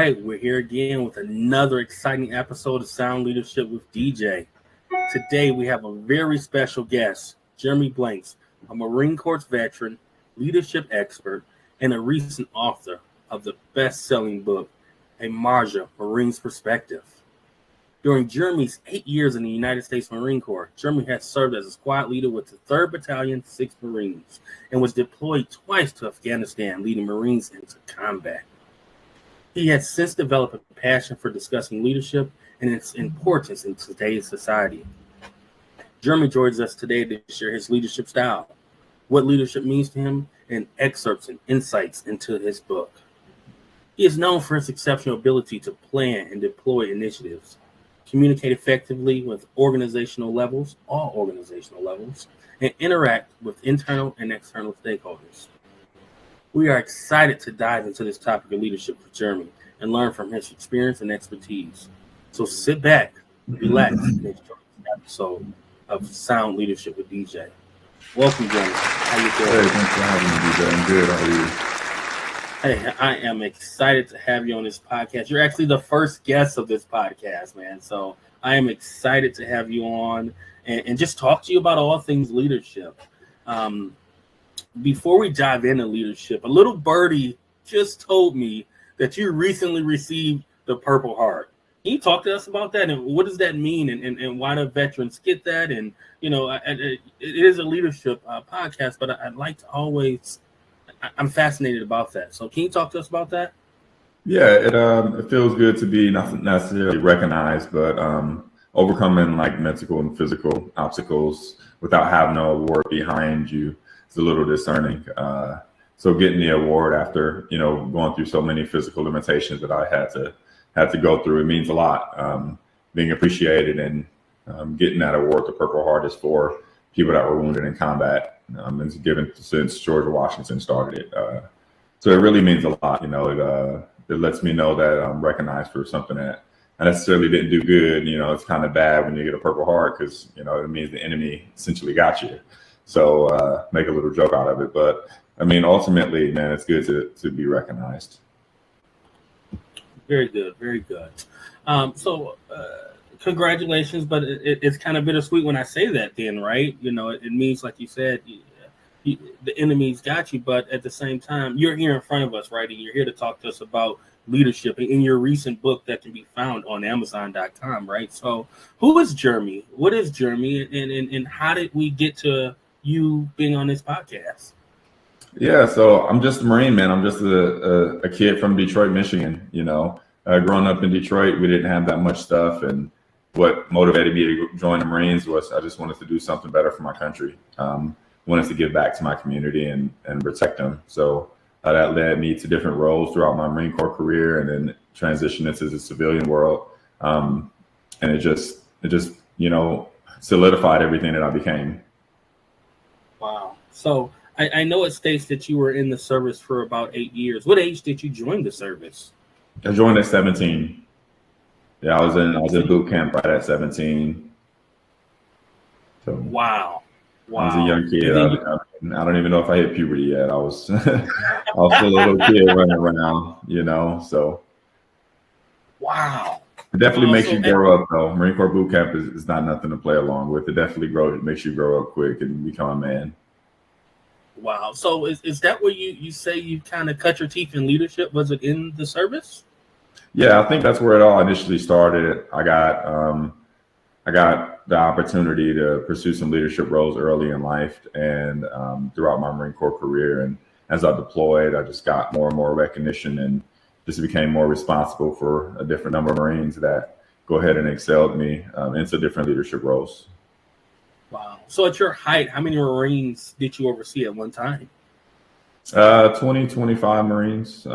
right, we're here again with another exciting episode of Sound Leadership with DJ. Today we have a very special guest, Jeremy Blanks, a Marine Corps veteran, leadership expert, and a recent author of the best-selling book, A Marjah, Marine's Perspective. During Jeremy's 8 years in the United States Marine Corps, Jeremy has served as a squad leader with the 3rd Battalion, 6th Marines, and was deployed twice to Afghanistan, leading Marines into combat. He has since developed a passion for discussing leadership and its importance in today's society. Jeremy joins us today to share his leadership style, what leadership means to him, and excerpts and insights into his book. He is known for his exceptional ability to plan and deploy initiatives, communicate effectively with all organizational levels, and interact with internal and external stakeholders. We are excited to dive into this topic of leadership with Jeremy and learn from his experience and expertise. So sit back, relax, and enjoy this episode of Sound Leadership with DJ. Welcome, Jeremy. How you doing? Hey, thanks for having me, DJ. I'm good. How are you? Hey, I am excited to have you on this podcast. You're actually the first guest of this podcast, man. So I am excited to have you on and just talk to you about all things leadership. Before we dive into leadership, a little birdie just told me that you recently received the Purple Heart. Can you talk to us about that, and what does that mean, and why do veterans get that? And, you know, it is a leadership podcast, but I'd like to always – I'm fascinated about that. So can you talk to us about that? Yeah, it feels good to be not necessarily recognized, but overcoming like mental and physical obstacles without having no award behind you. It's a little discerning. So getting the award after, going through so many physical limitations that I had to go through, it means a lot. Being appreciated and getting that award, the Purple Heart, is for people that were wounded in combat. It's given since George Washington started it. So it really means a lot. It lets me know that I'm recognized for something that I necessarily didn't do good. It's kind of bad when you get a Purple Heart because, it means the enemy essentially got you. So make a little joke out of it. But I mean, ultimately, man, it's good to be recognized. Very good. Very good. So congratulations, but it's kind of bittersweet when I say that then, right? It means, like you said, the enemy's got you, but at the same time, you're here in front of us, right? And you're here to talk to us about leadership in your recent book that can be found on Amazon.com, right? So who is Jeremy? What is Jeremy? And how did we get to you being on this podcast? Yeah, so I'm just a Marine, man. I'm just a kid from Detroit, Michigan. Growing up in Detroit, we didn't have that much stuff. And what motivated me to join the Marines was I just wanted to do something better for my country. Wanted to give back to my community and protect them. So that led me to different roles throughout my Marine Corps career, and then transitioned into the civilian world. And it just solidified everything that I became. Wow. So I know it states that you were in the service for about 8 years. What age did you join the service? I joined at 17. Yeah, I was in boot camp right at 17. So Wow. I was a young kid. I don't even know if I hit puberty yet. I was still a little kid running around, so. Wow. It definitely makes you grow up, though. Marine Corps boot camp is not nothing to play along with. It definitely makes you grow up quick and become a man. Wow. So is that where you say you kind of cut your teeth in leadership? Was it in the service? Yeah, I think that's where it all initially started. I got the opportunity to pursue some leadership roles early in life and throughout my Marine Corps career. And as I deployed, I just got more and more recognition and just became more responsible for a different number of Marines that go ahead and excelled me into different leadership roles. Wow. So at your height, how many Marines did you oversee at one time? 20, 25 Marines.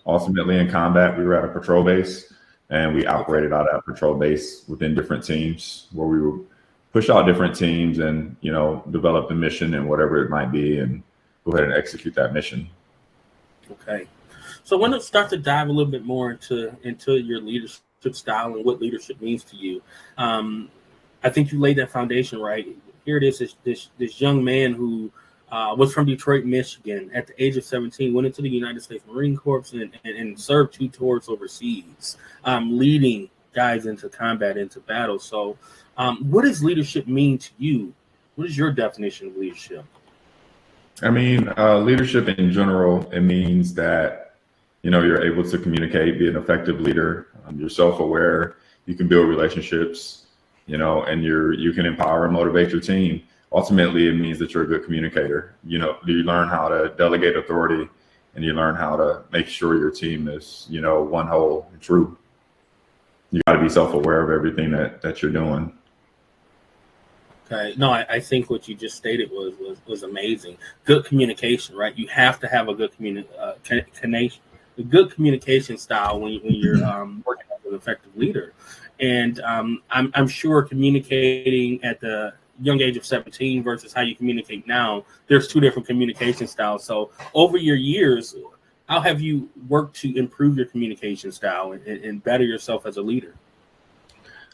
Ultimately in combat, we were at a patrol base, and we operated out of that patrol base within different teams where we would push out different teams and, develop the mission and whatever it might be and go ahead and execute that mission. Okay. So I want to start to dive a little bit more into your leadership style and what leadership means to you. I think you laid that foundation right. Here it is, this young man who was from Detroit, Michigan. At the age of 17, went into the United States Marine Corps and served 2 tours overseas, leading guys into combat, into battle. So what does leadership mean to you? What is your definition of leadership? I mean, leadership in general, it means that, you're able to communicate, be an effective leader. You're self-aware. You can build relationships, and you can empower and motivate your team. Ultimately, it means that you're a good communicator. You learn how to delegate authority, and you learn how to make sure your team is, one whole and true. You got to be self-aware of everything that you're doing. Okay. No, I think what you just stated was amazing. Good communication, right? You have to have a good communication style when you're working as an effective leader. And I'm sure communicating at the young age of 17 versus how you communicate now, there's 2 different communication styles. So over your years, how have you worked to improve your communication style and better yourself as a leader?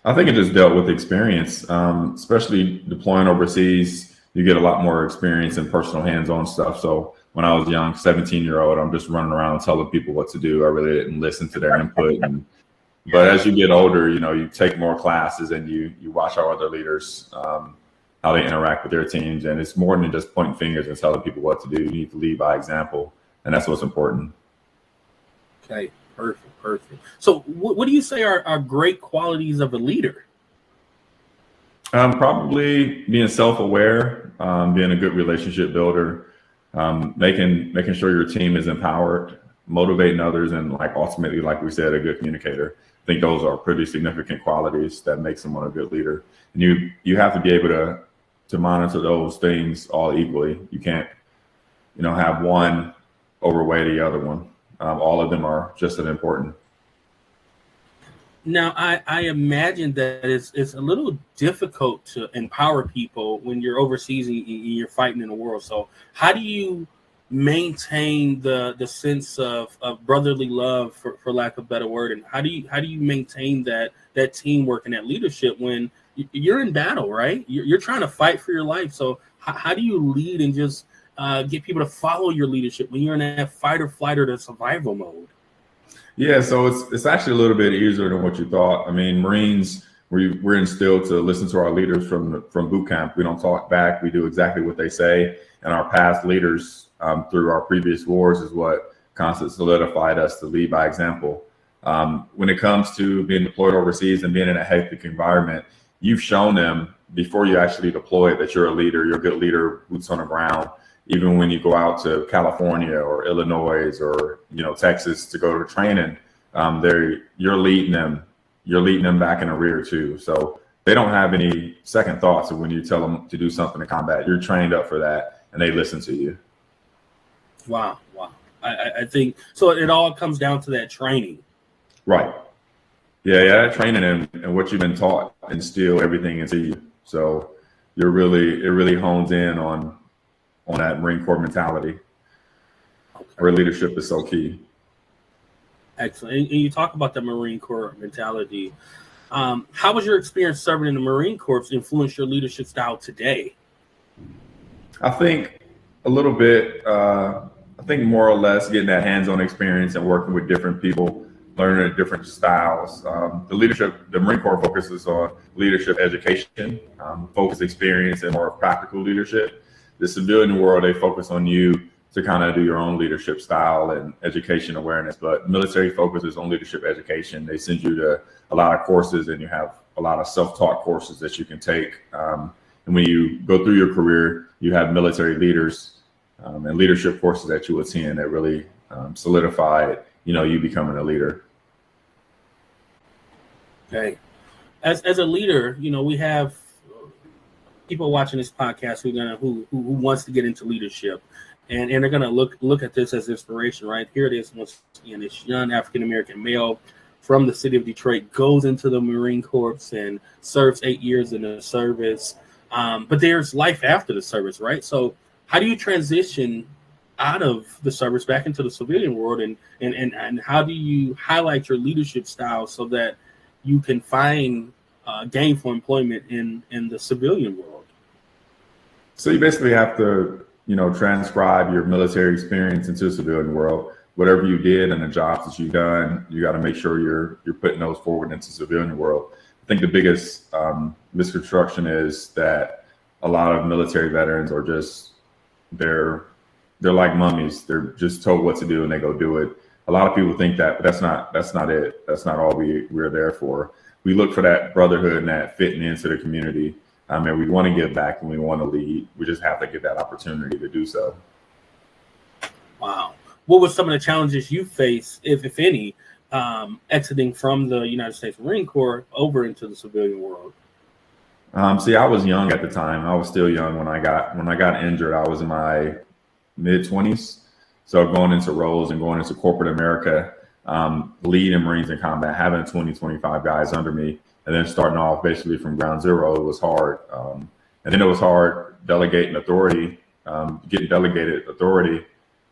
I think it just dealt with experience, especially deploying overseas. You get a lot more experience in personal hands-on stuff. So when I was young, 17-year-old, I'm just running around telling people what to do. I really didn't listen to their input. But as you get older, you take more classes and you watch our other leaders, how they interact with their teams. And it's more than just pointing fingers and telling people what to do. You need to lead by example. And that's what's important. Okay. Perfect. So what do you say are great qualities of a leader? Probably being self-aware, being a good relationship builder, making sure your team is empowered, motivating others, and ultimately, like we said, a good communicator. I think those are pretty significant qualities that make someone a good leader. And you have to be able to monitor those things all equally. You can't, have one overweigh the other one. All of them are just as important. Now, I imagine that it's a little difficult to empower people when you're overseas and you're fighting in the world. So how do you maintain the sense of brotherly love, for lack of a better word? And how do you maintain that teamwork and that leadership when you're in battle, right? You're trying to fight for your life. So how do you lead and just get people to follow your leadership when you're in that fight or flight or the survival mode? Yeah, so it's actually a little bit easier than what you thought. I mean, Marines, we're instilled to listen to our leaders from boot camp. We don't talk back. We do exactly what they say. And our past leaders through our previous wars is what constantly solidified us to lead by example. When it comes to being deployed overseas and being in a hectic environment, you've shown them before you actually deploy that you're a leader, you're a good leader, boots on the ground. Even when you go out to California or Illinois or Texas to go to training, you're leading them back in the rear too. So they don't have any second thoughts of when you tell them to do something in combat. You're trained up for that, and they listen to you. Wow. I think so. It all comes down to that training, right? Yeah. Training and what you've been taught instill everything into you. So it really hones in on that Marine Corps mentality, where leadership is so key. Excellent. And you talk about the Marine Corps mentality. How was your experience serving in the Marine Corps influence your leadership style today? I think a little bit. I think more or less getting that hands-on experience and working with different people, learning different styles. The Marine Corps focuses on leadership education, focused experience, and more practical leadership. The civilian world, they focus on you to kind of do your own leadership style and education awareness, but military focuses on leadership education. They send you to a lot of courses, and you have a lot of self-taught courses that you can take. And when you go through your career, you have military leaders and leadership courses that you attend that really solidify, you becoming a leader. Okay. As a leader, we have people watching this podcast who wants to get into leadership, and they're gonna look at this as inspiration, right? Here it is, once again, this young African American male from the city of Detroit goes into the Marine Corps and serves 8 years in the service. But there's life after the service, right? So how do you transition out of the service back into the civilian world, and how do you highlight your leadership style so that you can find gainful employment in the civilian world? So you basically have to transcribe your military experience into the civilian world. Whatever you did and the jobs that you've done, you got to make sure you're putting those forward into the civilian world. I think the biggest misconstruction is that a lot of military veterans are just they're like mummies. They're just told what to do and they go do it. A lot of people think that, but that's not it. That's not all we're there for. We look for that brotherhood and that fitting into the community. And we want to give back and we want to lead. We just have to get that opportunity to do so. Wow. What were some of the challenges you faced, if any, exiting from the United States Marine Corps over into the civilian world? See, I was young at the time. I was still young when I got injured. I was in my mid-20s. So going into roles and going into corporate America, leading Marines in combat, having 20, 25 guys under me, and then starting off basically from ground zero, it was hard. And then it was hard delegating authority, getting delegated authority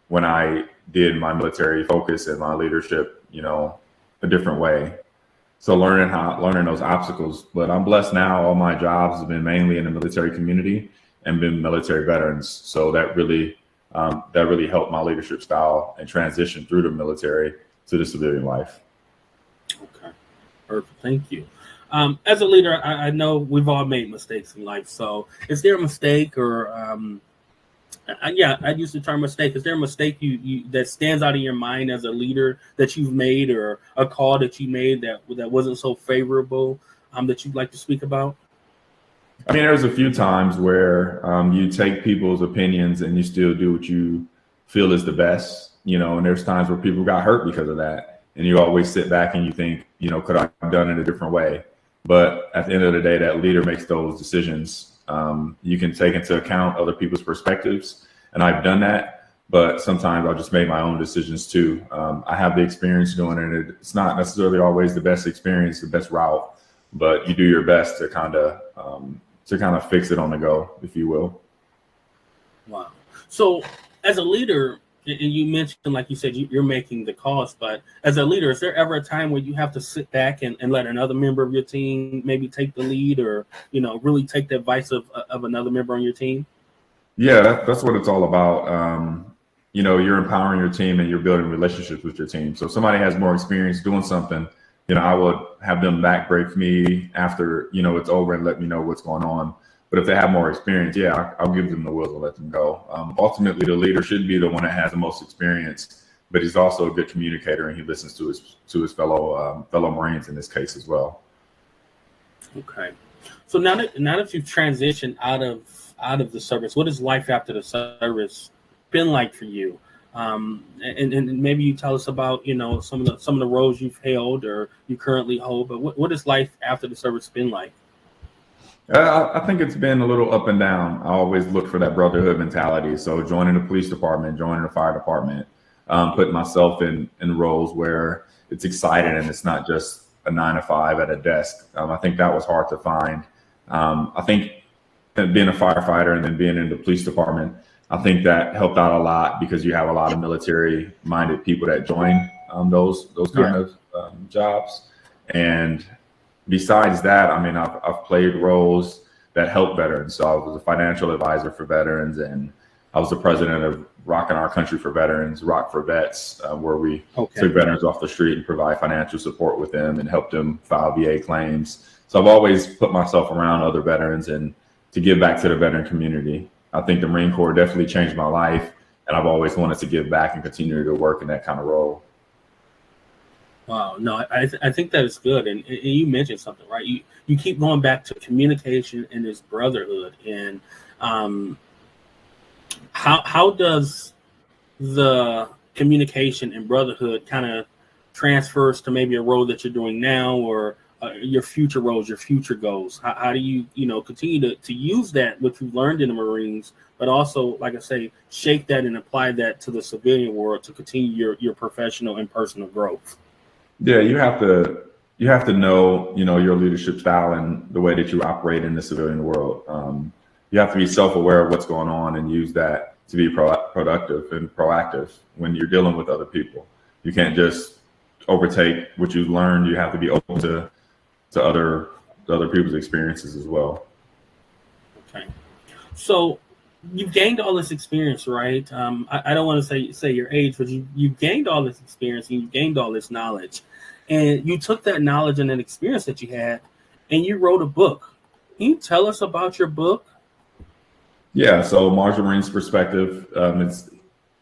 when I did my military focus and my leadership, a different way. So learning those obstacles. But I'm blessed now. All my jobs have been mainly in the military community and been military veterans. So that really helped my leadership style and transition through the military to the civilian life. Okay, perfect. Thank you. As a leader, I know we've all made mistakes in life. So is there a mistake or, I use the term mistake. Is there a mistake you that stands out in your mind as a leader that you've made, or a call that you made that wasn't so favorable that you'd like to speak about? I mean, there's a few times where you take people's opinions and you still do what you feel is the best, and there's times where people got hurt because of that. And you always sit back and you think, could I have done it a different way? But at the end of the day, that leader makes those decisions. You can take into account other people's perspectives, and I've done that, but sometimes I'll just make my own decisions too. I have the experience doing it. It's not necessarily always the best experience, the best route, but you do your best to kind of fix it on the go, if you will. Wow. So as a leader, and you mentioned, like you said, you're making the calls, but as a leader, is there ever a time where you have to sit back and let another member of your team maybe take the lead, or, really take the advice of another member on your team? Yeah, that's what it's all about. You're empowering your team and you're building relationships with your team. So if somebody has more experience doing something, I would have them backbreak me after, it's over and let me know what's going on. But if they have more experience, I'll give them the will to let them go. Ultimately, the leader should be the one that has the most experience, but he's also a good communicator and he listens to his fellow Marines in this case as well. Okay. So now that you've transitioned out of the service, what has life after the service been like for you? And maybe you tell us about some of the roles you've held or you currently hold. But what has life after the service been like? I think it's been a little up and down. I always look for that brotherhood mentality. So joining the police department, joining the fire department, putting myself in roles where it's exciting and it's not just a 9 to 5 at a desk. I think that was hard to find. I think being a firefighter and then being in the police department, I think that helped out a lot because you have a lot of military-minded people that join those kind of jobs. And besides that, I mean, I've played roles that help veterans. So I was a financial advisor for veterans, and I was the president of Rockin' Our Country for Veterans, Rock for Vets, where we took veterans off the street and provide financial support with them and help them file VA claims. So I've always put myself around other veterans and to give back to the veteran community. I think the Marine Corps definitely changed my life, and I've always wanted to give back and continue to work in that kind of role. Wow, no, I think that is good, and you mentioned something, right? You keep going back to communication and this brotherhood, and how does the communication and brotherhood kind of transfers to maybe a role that you're doing now, or your future roles, your future goals? How do you continue to use that what you've learned in the Marines, but also, like I say, shake that and apply that to the civilian world to continue your professional and personal growth? Yeah, you have to know, your leadership style and the way that you operate in the civilian world. You have to be self-aware of what's going on and use that to be productive and proactive when you're dealing with other people. You can't just overtake what you've learned. You have to be open to other people's experiences as well. Okay. So you've gained all this experience, right? I don't want to say your age, but you've gained all this experience and you've gained all this knowledge, and you took that knowledge and that experience that you had, and you wrote a book. Can you tell us about your book? Yeah, so Marjah Marine's perspective.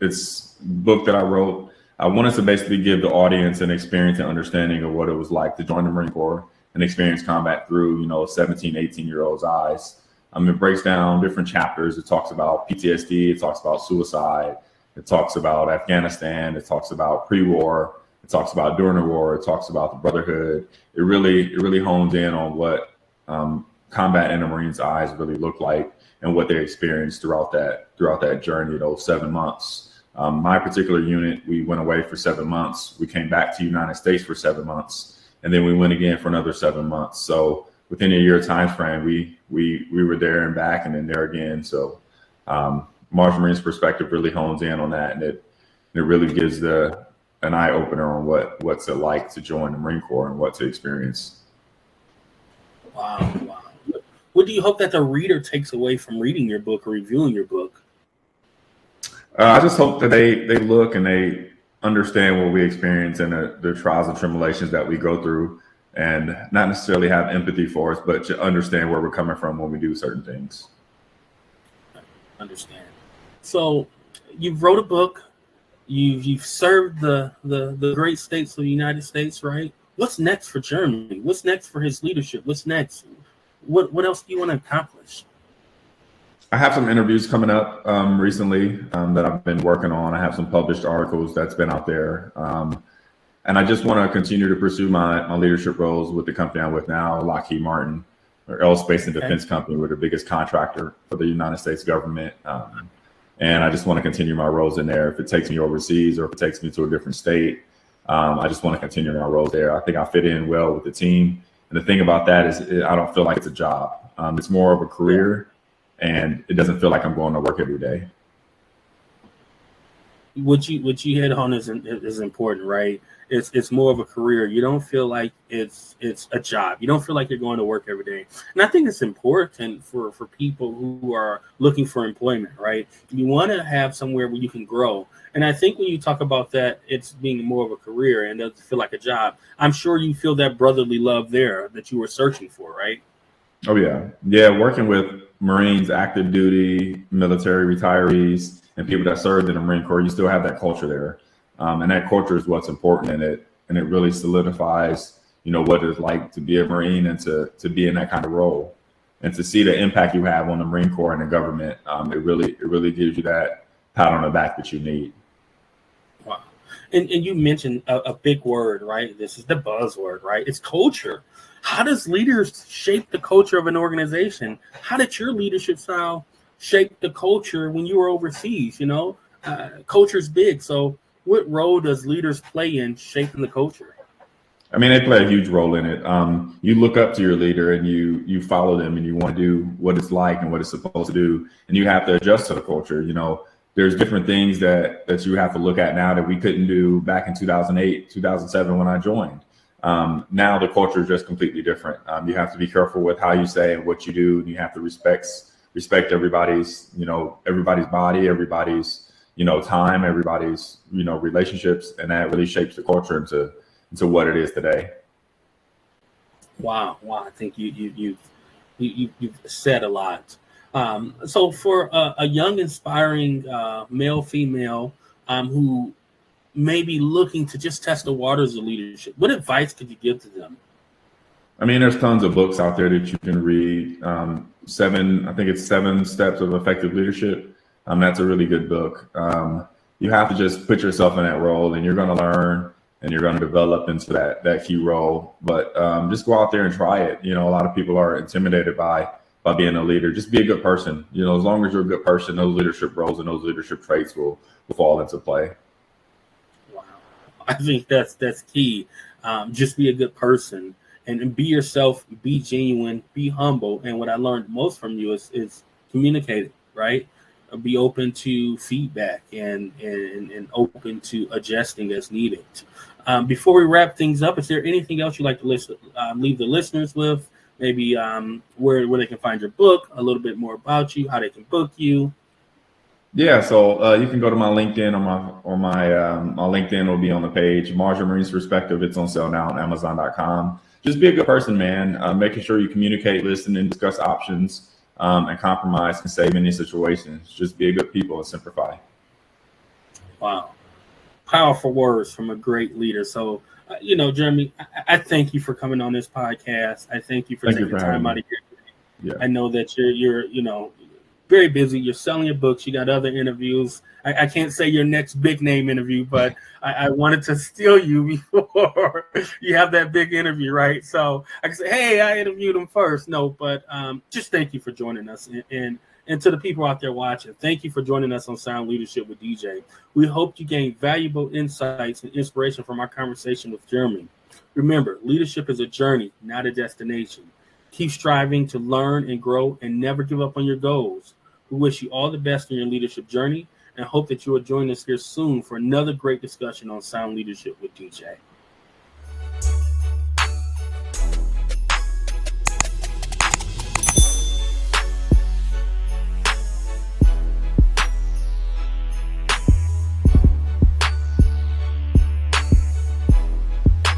It's a book that I wrote. I wanted to basically give the audience an experience and understanding of what it was like to join the Marine Corps and experience combat through, 17, 18-year-old's eyes. It breaks down different chapters. It talks about PTSD. It talks about suicide. It talks about Afghanistan. It talks about pre-war. It talks about during the war. It talks about the brotherhood. It really hones in on what combat in the Marines' eyes really looked like and what they experienced throughout that journey, those 7 months. My particular unit, we went away for 7 months. We came back to the United States for 7 months, and then we went again for another 7 months. So within a year time frame, we were there and back, and then there again. So Marjah Marine's perspective really hones in on that, and it really gives an eye opener on what's it like to join the Marine Corps and what to experience. Wow. What do you hope that the reader takes away from reading your book or reviewing your book? I just hope that they look and they understand what we experience and the trials and tribulations that we go through, and not necessarily have empathy for us, but to understand where we're coming from when we do certain things. Understand. So you've wrote a book. You've served the great states of the United States, right? What's next for Jeremy? What's next for his leadership? What's next? What else do you want to accomplish? I have some interviews coming up recently that I've been working on. I have some published articles that's been out there. And I just want to continue to pursue my leadership roles with the company I'm with now, Lockheed Martin, or aerospace and defense company. We're the biggest contractor for the United States government. And I just want to continue my roles in there. If it takes me overseas or if it takes me to a different state, I just want to continue my roles there. I think I fit in well with the team. And the thing about that is I don't feel like it's a job. It's more of a career, and it doesn't feel like I'm going to work every day. What you hit on is important, right? It's more of a career. You don't feel like it's a job. You don't feel like you're going to work every day. And I think it's important for people who are looking for employment, right? You want to have somewhere where you can grow. And I think when you talk about that, it's being more of a career and doesn't feel like a job. I'm sure you feel that brotherly love there that you were searching for, right? Oh, yeah. Yeah, working with Marines, active duty, military retirees, and people that served in the Marine Corps, you still have that culture there. And that culture is what's important in it. And it really solidifies, what it's like to be a Marine and to be in that kind of role. And to see the impact you have on the Marine Corps and the government, it really gives you that pat on the back that you need. Wow. And you mentioned a big word, right? This is the buzzword, right? It's culture. How does leaders shape the culture of an organization? How did your leadership style shape the culture when you were overseas? Culture is big. So what role does leaders play in shaping the culture? I mean, they play a huge role in it. You look up to your leader and you follow them and you want to do what it's like and what it's supposed to do. And you have to adjust to the culture. There's different things that you have to look at now that we couldn't do back in 2008, 2007 when I joined. Now the culture is just completely different. You have to be careful with how you say and what you do, and you have to respect everybody's body, everybody's time, everybody's relationships, and that really shapes the culture into what it is today. Wow! I think you've said a lot. So for a young, inspiring male, female who may be looking to just test the waters of leadership, what advice could you give to them? I mean, there's tons of books out there that you can read. I think it's 7 Steps of Effective Leadership. That's a really good book. You have to just put yourself in that role, and you're going to learn, and you're going to develop into that key role. But just go out there and try it. A lot of people are intimidated by being a leader. Just be a good person. As long as you're a good person, those leadership roles and those leadership traits will fall into play. I think that's key. Just be a good person and be yourself, be genuine, be humble. And what I learned most from you is communicating, right? Be open to feedback and open to adjusting as needed. Before we wrap things up, is there anything else you'd like to leave the listeners with? Maybe where they can find your book, a little bit more about you, how they can book you. Yeah, so you can go to my LinkedIn my LinkedIn will be on the page. Marjah Marine's Perspective. It's on sale now on Amazon.com. Just be a good person, man. Making sure you communicate, listen, and discuss options, and compromise can save many situations. Just be a good people and simplify. Wow. Powerful words from a great leader. So, Jeremy, I thank you for coming on this podcast. I thank you for Thank you taking for having time out me. of your Yeah. I know that you're very busy. You're selling your books. You got other interviews. I can't say your next big name interview, but I wanted to steal you before you have that big interview, right? So I can say, hey, I interviewed him first. No, but just thank you for joining us. And to the people out there watching, thank you for joining us on Sound Leadership with DJ. We hope you gained valuable insights and inspiration from our conversation with Jeremy. Remember, leadership is a journey, not a destination. Keep striving to learn and grow and never give up on your goals. We wish you all the best in your leadership journey and hope that you will join us here soon for another great discussion on Sound Leadership with DJ.